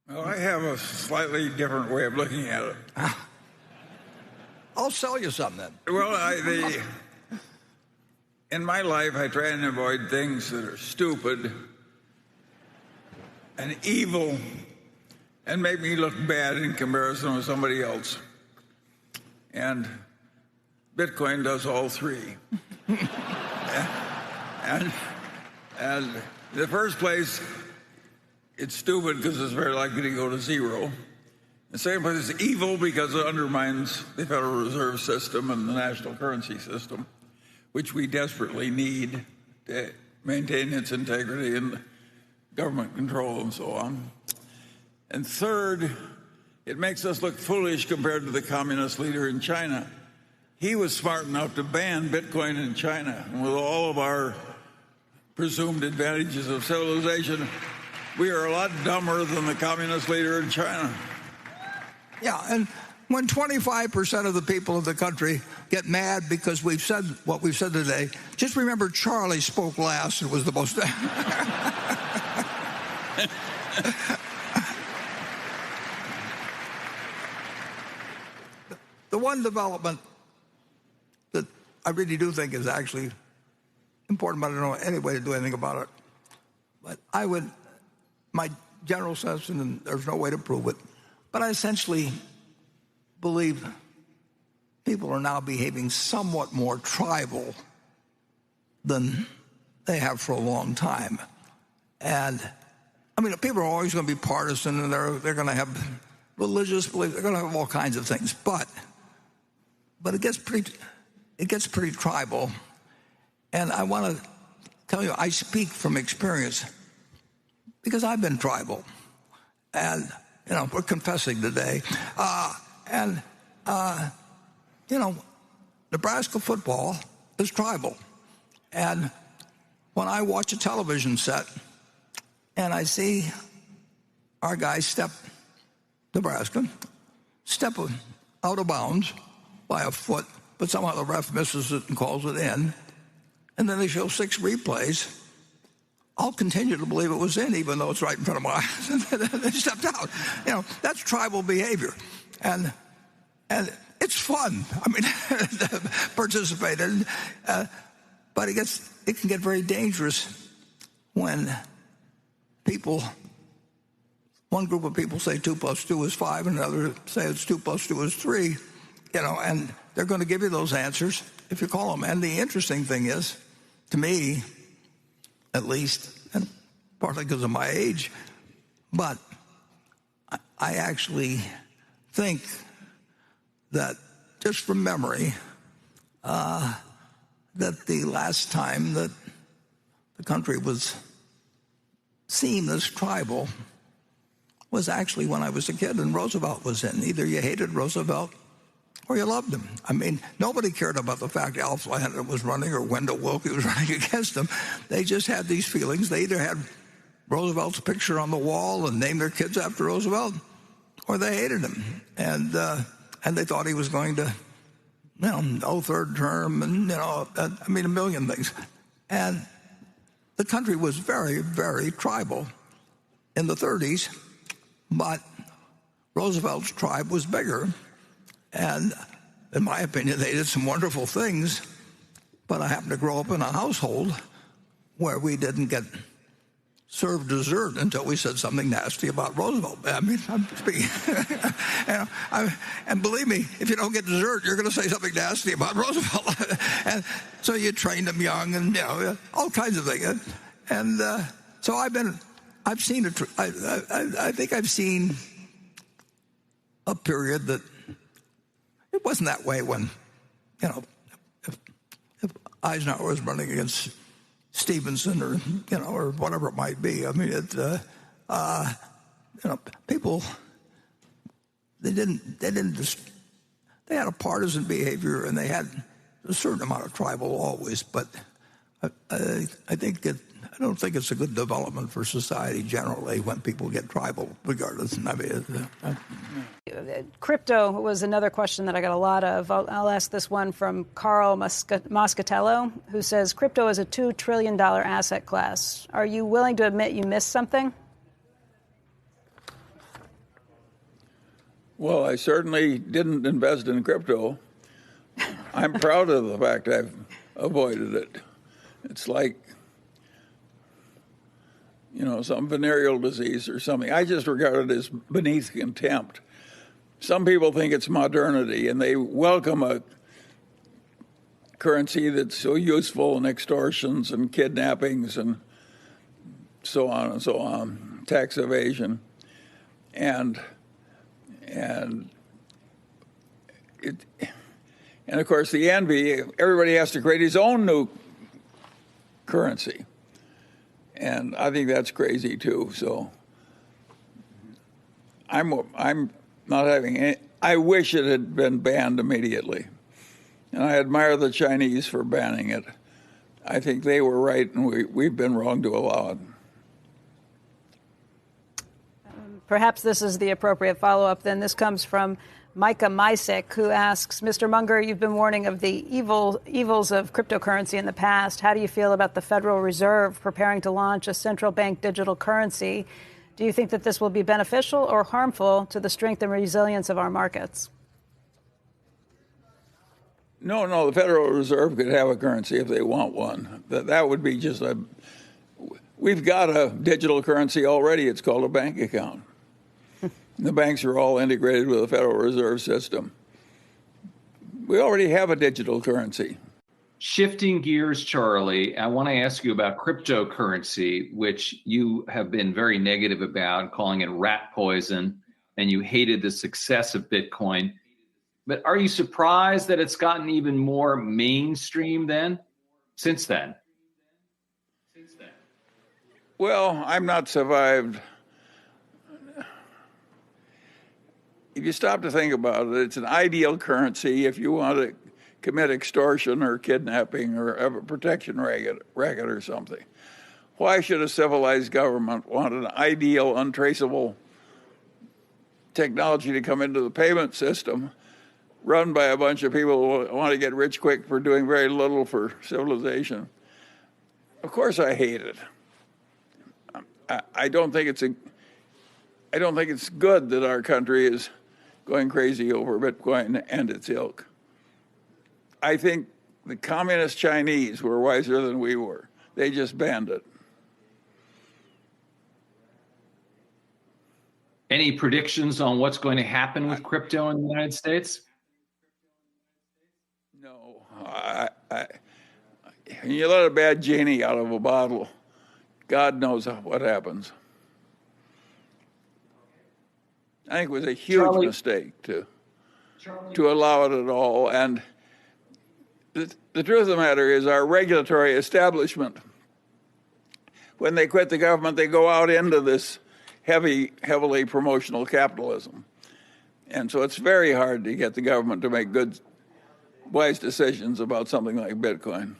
Well, I have a slightly different way of looking at it. I'll sell you some then. Well, in my life, I try and avoid things that are stupid and evil and make me look bad in comparison with somebody else. And Bitcoin does all three. and in the first place, it's stupid because it's very likely to go to zero. The second place is evil because it undermines the Federal Reserve System and the national currency system, which we desperately need to maintain its integrity and government control and so on. And third, it makes us look foolish compared to the communist leader in China. He was smart enough to ban Bitcoin in China. And with all of our presumed advantages of civilization, we are a lot dumber than the communist leader in China. Yeah, and when 25% of the people of the country get mad because we've said what we've said today, just remember Charlie spoke last and was the most... The one development that I really do think is actually important, but I don't know any way to do anything about it. But my general sense, and there's no way to prove it, but I essentially believe people are now behaving somewhat more tribal than they have for a long time. And, I mean, people are always going to be partisan, and they're going to have religious beliefs, they're going to have all kinds of things. But it gets pretty tribal. And I want to tell you, I speak from experience because I've been tribal. And, we're confessing today. Nebraska football is tribal. And when I watch a television set and I see our guys Nebraska step out of bounds by a foot, but somehow the ref misses it and calls it in, and then they show 6 replays, I'll continue to believe it was in, even though it's right in front of my eyes. They stepped out. That's tribal behavior. And it's fun. I mean, to participate in. But it can get very dangerous when one group of people say 2 + 2 is 5, and another say it's 2 + 2 is 3, and they're going to give you those answers if you call them. And the interesting thing is, to me, at least, and partly because of my age, but I actually think that, just from memory, that the last time that the country was seen as tribal was actually when I was a kid and Roosevelt was in. Either you hated Roosevelt or you loved him. I mean, nobody cared about the fact Alf Landon was running or Wendell Willkie was running against him. They just had these feelings. They either had Roosevelt's picture on the wall and named their kids after Roosevelt, or they hated him. And they thought he was going to, no third term, and, a million things. And the country was very, very tribal in the 30s, but Roosevelt's tribe was bigger. And in my opinion, they did some wonderful things, but I happened to grow up in a household where we didn't get served dessert until we said something nasty about Roosevelt. I mean, I'm speaking. And believe me, if you don't get dessert, you're going to say something nasty about Roosevelt. And so you trained them young, and all kinds of things. And so I think I've seen a period that it wasn't that way when, if Eisenhower was running against Stevenson or whatever it might be. I mean, people, they had a partisan behavior, and they had a certain amount of tribal always, but I don't think it's a good development for society generally when people get tribal, regardless. I mean, Crypto was another question that I got a lot of. I'll ask this one from Carl Moscatello, who says, crypto is a $2 trillion asset class. Are you willing to admit you missed something? Well, I certainly didn't invest in crypto. I'm proud of the fact I've avoided it. It's like, some venereal disease or something. I just regard it as beneath contempt. Some people think it's modernity, and they welcome a currency that's so useful in extortions and kidnappings and so on and so on, tax evasion, and of course the envy. Everybody has to create his own new currency, and I think that's crazy too. So I'm not having any. I wish it had been banned immediately, and I admire the Chinese for banning it. I think they were right, and we've been wrong to allow it. Perhaps this is the appropriate follow-up then. This comes from Micah Mysick, who asks, Mr. Munger, you've been warning of the evils of cryptocurrency in the past. How do you feel about the Federal Reserve preparing to launch a central bank digital currency? Do you think that this will be beneficial or harmful to the strength and resilience of our markets? No, the Federal Reserve could have a currency if they want one. That would be just we've got a digital currency already. It's called a bank account. The banks are all integrated with the Federal Reserve System. We already have a digital currency. Shifting gears, Charlie, I want to ask you about cryptocurrency, which you have been very negative about, calling it rat poison, and you hated the success of Bitcoin. But are you surprised that it's gotten even more mainstream since then? Well, I'm not survived. If you stop to think about it, it's an ideal currency if you want to commit extortion or kidnapping or have a protection racket or something. Why should a civilized government want an ideal, untraceable technology to come into the payment system run by a bunch of people who want to get rich quick for doing very little for civilization? Of course I hate it. I don't think it's good that our country is going crazy over Bitcoin and its ilk. I think the communist Chinese were wiser than we were. They just banned it. Any predictions on what's going to happen with crypto in the United States? No. You let a bad genie out of a bottle, God knows what happens. I think it was a huge mistake to allow it at all. And the truth of the matter is our regulatory establishment, when they quit the government, they go out into this heavily promotional capitalism. And so it's very hard to get the government to make good, wise decisions about something like Bitcoin.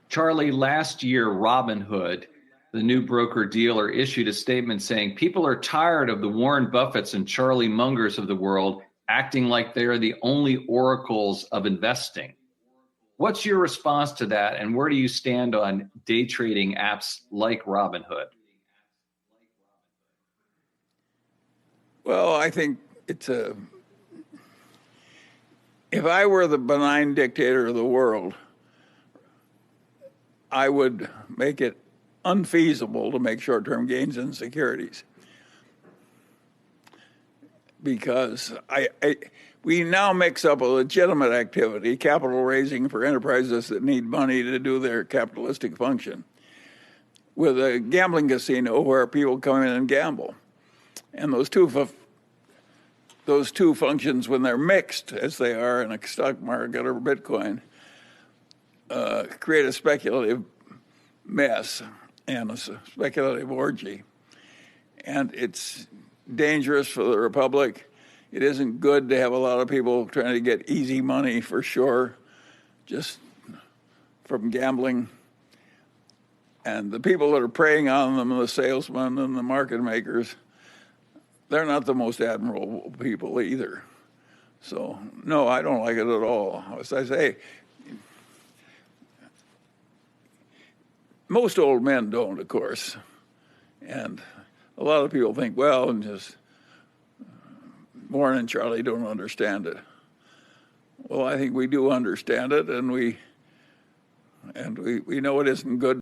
Charlie, last year, Robinhood, the new broker-dealer, issued a statement saying people are tired of the Warren Buffetts and Charlie Mungers of the world acting like they're the only oracles of investing. What's your response to that, and where do you stand on day trading apps like Robinhood? Well, I think if I were the benign dictator of the world, I would make it unfeasible to make short-term gains in securities, because we now mix up a legitimate activity, capital raising for enterprises that need money to do their capitalistic function, with a gambling casino where people come in and gamble. And those two functions, when they're mixed, as they are in a stock market or Bitcoin, create a speculative mess and a speculative orgy. And it's dangerous for the republic. It isn't good to have a lot of people trying to get easy money, for sure, just from gambling. And the people that are preying on them, the salesmen and the market makers, they're not the most admirable people either. So, no, I don't like it at all. As I say, most old men don't, of course. And a lot of people think, well, and just Warren and Charlie don't understand it. Well, I think we do understand it, and we know it isn't good